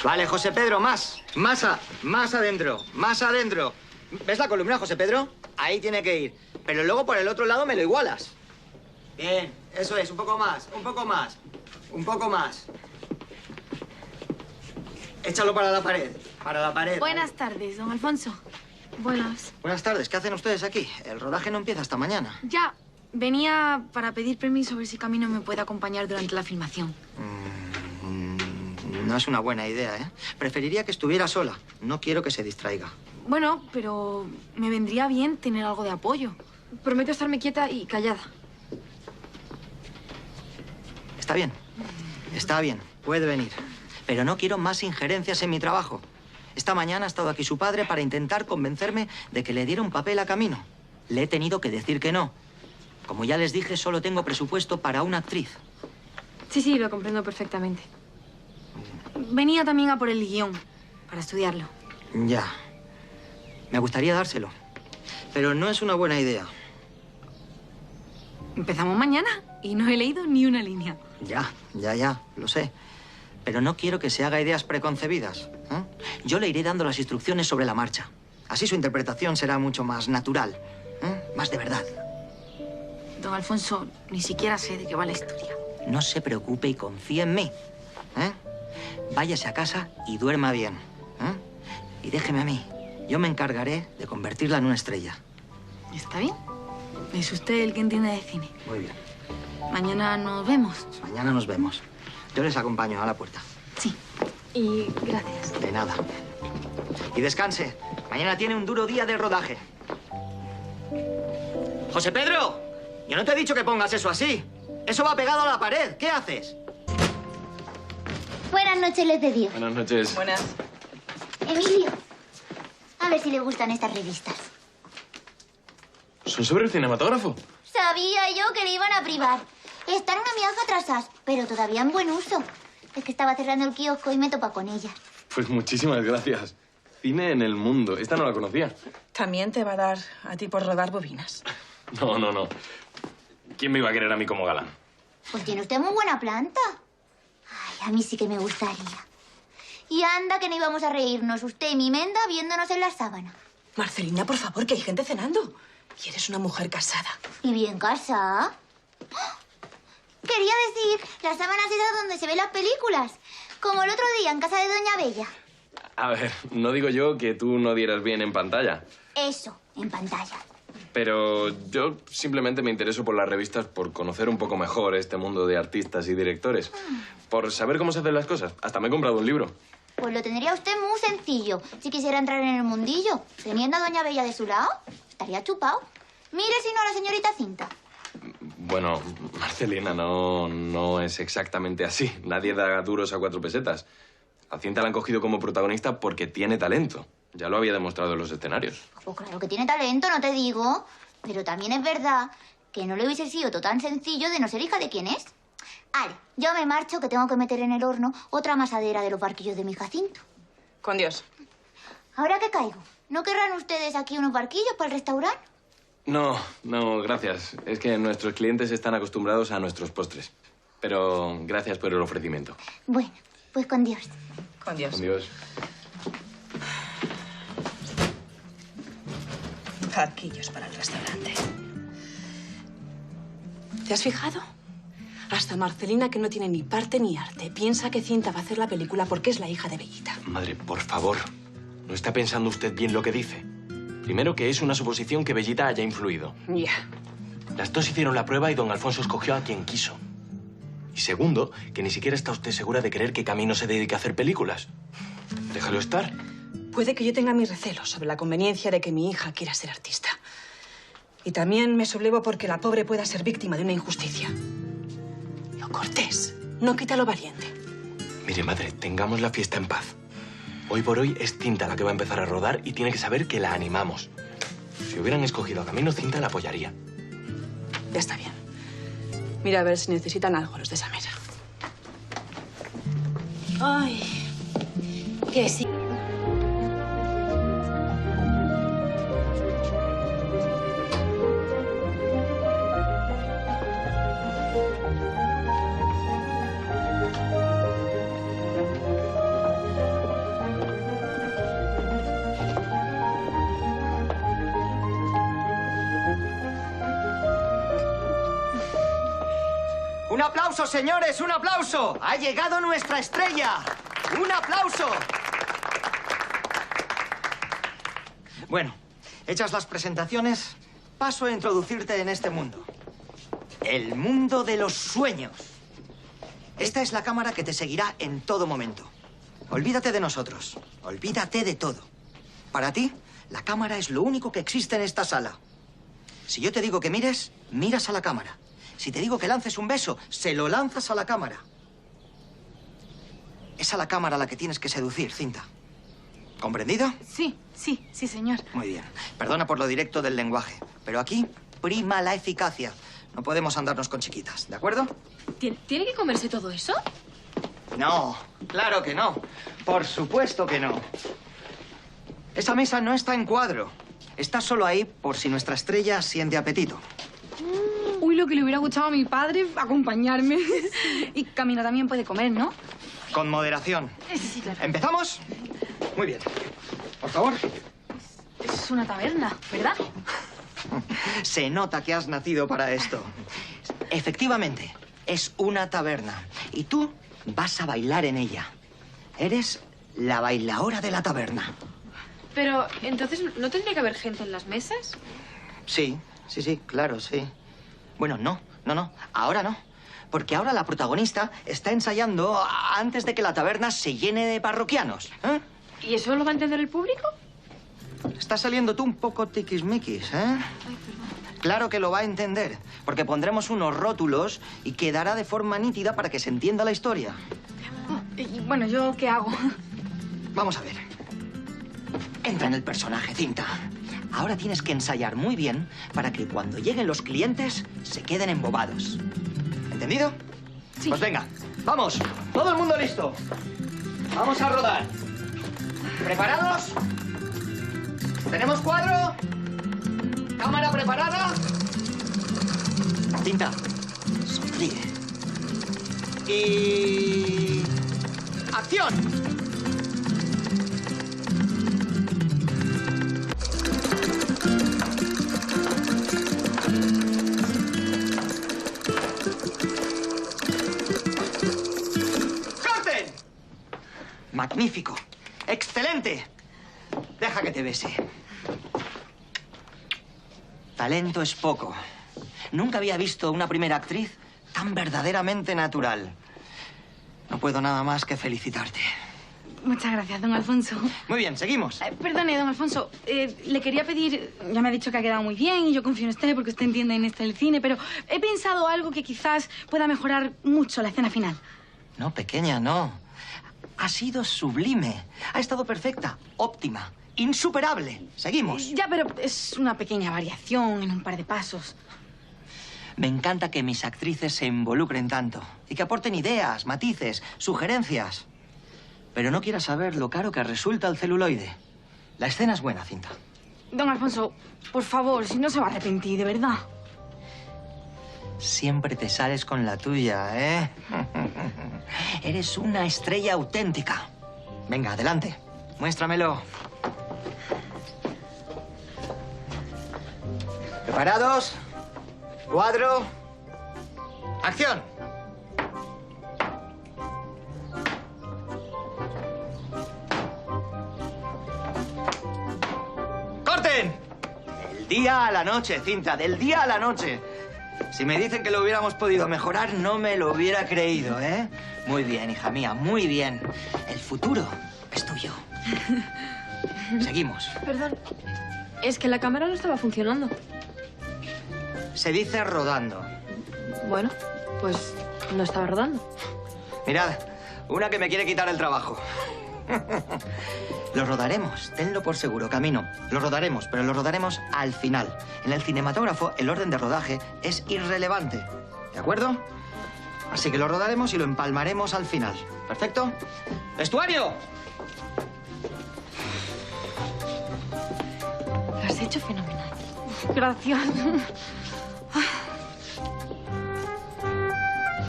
Vale, José Pedro, más. Más adentro. Más adentro. ¿Ves la columna, José Pedro? Ahí tiene que ir. Pero luego por el otro lado me lo igualas. Bien, eso es. Un poco más, un poco más. Un poco más. Échalo para la pared. Para la pared. Buenas tardes, don Alfonso. Buenas. Buenas tardes. ¿Qué hacen ustedes aquí? El rodaje no empieza hasta mañana. Ya. Venía para pedir permiso a ver si Camino me puede acompañar durante la filmación. No es una buena idea, ¿eh? Preferiría que estuviera sola. No quiero que se distraiga. Bueno, pero me vendría bien tener algo de apoyo. Prometo estarme quieta y callada. Está bien. Está bien. Puede venir. Pero no quiero más injerencias en mi trabajo. Esta mañana ha estado aquí su padre para intentar convencerme de que le diera un papel a Camino. Le he tenido que decir que no. Como ya les dije, solo tengo presupuesto para una actriz. Sí, lo comprendo perfectamente. Venía también a por el guión, para estudiarlo. Ya. Me gustaría dárselo. Pero no es una buena idea. Empezamos mañana y no he leído ni una línea. Ya. Lo sé. Pero no quiero que se haga ideas preconcebidas. ¿Eh? Yo le iré dando las instrucciones sobre la marcha. Así su interpretación será mucho más natural. Más de verdad. Don Alfonso, ni siquiera sé de qué va la historia. No se preocupe y confíe en mí. Váyase a casa y duerma bien. Y déjeme a mí. Yo me encargaré de convertirla en una estrella. ¿Está bien? Es usted el que entiende de cine. Muy bien. Mañana nos vemos. Mañana nos vemos. Yo les acompaño a la puerta. Sí. Y gracias. De nada. Y descanse. Mañana tiene un duro día de rodaje. ¡José Pedro! Yo no te he dicho que pongas eso así. Eso va pegado a la pared. ¿Qué haces? Buenas noches, les de Dios. Buenas noches. Buenas. Emilio, a ver si le gustan estas revistas. ¿Son sobre el cinematógrafo? Sabía yo que le iban a privar. Están una miaja atrasadas, pero todavía en buen uso. Es que estaba cerrando el kiosco y me topa con ella. Pues muchísimas gracias. Cine en el mundo. Esta no la conocía. También te va a dar a ti por rodar bobinas. No. ¿Quién me iba a querer a mí como galán? Pues tiene usted muy buena planta. Ay, a mí sí que me gustaría. Y anda que no íbamos a reírnos, usted y mi Menda, viéndonos en la sábana. Marcelina, por favor, que hay gente cenando. Y eres una mujer casada. ¿Y bien casada? ¡Oh! Quería decir, las sábanas esas donde se ven las películas. Como el otro día en casa de Doña Bella. A ver, no digo yo que tú no dieras bien en pantalla. Eso, en pantalla. Pero yo simplemente me intereso por las revistas por conocer un poco mejor este mundo de artistas y directores. Por saber cómo se hacen las cosas. Hasta me he comprado un libro. Pues lo tendría usted muy sencillo si quisiera entrar en el mundillo. Teniendo a Doña Bella de su lado, estaría chupado. Mire si no a la señorita Cinta. Bueno, Marcelina, no es exactamente así. Nadie da duros a 4 pesetas. A Cinta la han cogido como protagonista porque tiene talento. Ya lo había demostrado en los escenarios. Pues claro que tiene talento, no te digo. Pero también es verdad que no le hubiese sido todo tan sencillo de no ser hija de quién es. Ale, yo me marcho que tengo que meter en el horno otra masadera de los barquillos de mi Jacinto. Con Dios. ¿Ahora qué caigo? ¿No querrán ustedes aquí unos barquillos para el restaurante? No, gracias. Es que nuestros clientes están acostumbrados a nuestros postres. Pero gracias por el ofrecimiento. Bueno, pues con Dios. Con Dios. Con Dios. Barquillos para el restaurante. ¿Te has fijado? Hasta Marcelina, que no tiene ni parte ni arte, piensa que Cinta va a hacer la película porque es la hija de Bellita. Madre, por favor, ¿no está pensando usted bien lo que dice? Primero, que es una suposición que Bellita haya influido. Ya. Las dos hicieron la prueba y don Alfonso escogió a quien quiso. Y segundo, que ni siquiera está usted segura de querer que Camino se dedique a hacer películas. Déjalo estar. Puede que yo tenga mis recelos sobre la conveniencia de que mi hija quiera ser artista. Y también me sublevo porque la pobre pueda ser víctima de una injusticia. Lo cortés no quita lo valiente. Mire, madre, tengamos la fiesta en paz. Hoy por hoy es Cinta la que va a empezar a rodar y tiene que saber que la animamos. Si hubieran escogido a Camino, Cinta la apoyaría. Ya está bien. Mira a ver si necesitan algo los de esa mesa. Ay, que sí. ¡Un aplauso, señores! ¡Un aplauso! ¡Ha llegado nuestra estrella! ¡Un aplauso! Bueno, hechas las presentaciones, paso a introducirte en este mundo. El mundo de los sueños. Esta es la cámara que te seguirá en todo momento. Olvídate de nosotros. Olvídate de todo. Para ti, la cámara es lo único que existe en esta sala. Si yo te digo que mires, miras a la cámara. Si te digo que lances un beso, se lo lanzas a la cámara. Es a la cámara a la que tienes que seducir, Cinta. ¿Comprendido? Sí, señor. Muy bien. Perdona por lo directo del lenguaje, pero aquí prima la eficacia. No podemos andarnos con chiquitas, ¿de acuerdo? ¿Tiene que comerse todo eso? No, claro que no. Por supuesto que no. Esa mesa no está en cuadro. Está solo ahí por si nuestra estrella siente apetito. Uy, lo que le hubiera gustado a mi padre, acompañarme. Y Camino también puede comer, ¿no? Con moderación. Sí, claro. ¿Empezamos? Muy bien. Por favor. Es una taberna, ¿verdad? Se nota que has nacido para esto. Efectivamente, es una taberna. Y tú vas a bailar en ella. Eres la bailaora de la taberna. Pero, entonces, ¿no tendría que haber gente en las mesas? Sí, claro, sí. Bueno, no. Ahora no. Porque ahora la protagonista está ensayando antes de que la taberna se llene de parroquianos. ¿Eh? ¿Y eso lo va a entender el público? Estás saliendo tú un poco tiquismiquis, ¿eh? Ay, perdón. Claro que lo va a entender, porque pondremos unos rótulos y quedará de forma nítida para que se entienda la historia. Y bueno, ¿yo qué hago? Vamos a ver. Entra en el personaje, Cinta. Ahora tienes que ensayar muy bien para que cuando lleguen los clientes se queden embobados. ¿Entendido? Sí. Pues venga, vamos. Todo el mundo listo. Vamos a rodar. ¿Preparados? ¿Tenemos cuadro? ¿Cámara preparada? Cinta, sonríe. Y... ¡acción! Magnífico. ¡Excelente! Deja que te bese. Talento es poco. Nunca había visto una primera actriz tan verdaderamente natural. No puedo nada más que felicitarte. Muchas gracias, don Alfonso. Muy bien, seguimos. Perdone, don Alfonso. Le quería pedir... Ya me ha dicho que ha quedado muy bien y yo confío en usted porque usted entiende en esto del cine, pero he pensado algo que quizás pueda mejorar mucho la escena final. No, pequeña, no. Ha sido sublime. Ha estado perfecta, óptima, insuperable. Seguimos. Ya, pero es una pequeña variación en un par de pasos. Me encanta que mis actrices se involucren tanto y que aporten ideas, matices, sugerencias. Pero no quieras saber lo caro que resulta el celuloide. La escena es buena, Cinta. Don Alfonso, por favor, si no se va a arrepentir, de verdad. Siempre te sales con la tuya, ¿eh? Eres una estrella auténtica. Venga, adelante. Muéstramelo. ¿Preparados? Cuadro. ¡Acción! ¡Corten! Del día a la noche, Cinta, del día a la noche. Si me dicen que lo hubiéramos podido mejorar, no me lo hubiera creído, ¿eh? Muy bien, hija mía, muy bien. El futuro es tuyo. Seguimos. Perdón, es que la cámara no estaba funcionando. Se dice rodando. Bueno, pues no estaba rodando. Mirad, una que me quiere quitar el trabajo. Lo rodaremos, tenlo por seguro, Camino. Lo rodaremos, pero lo rodaremos al final. En el cinematógrafo, el orden de rodaje es irrelevante. ¿De acuerdo? Así que lo rodaremos y lo empalmaremos al final. ¿Perfecto? ¡Vestuario! Lo has hecho fenomenal. Gracias.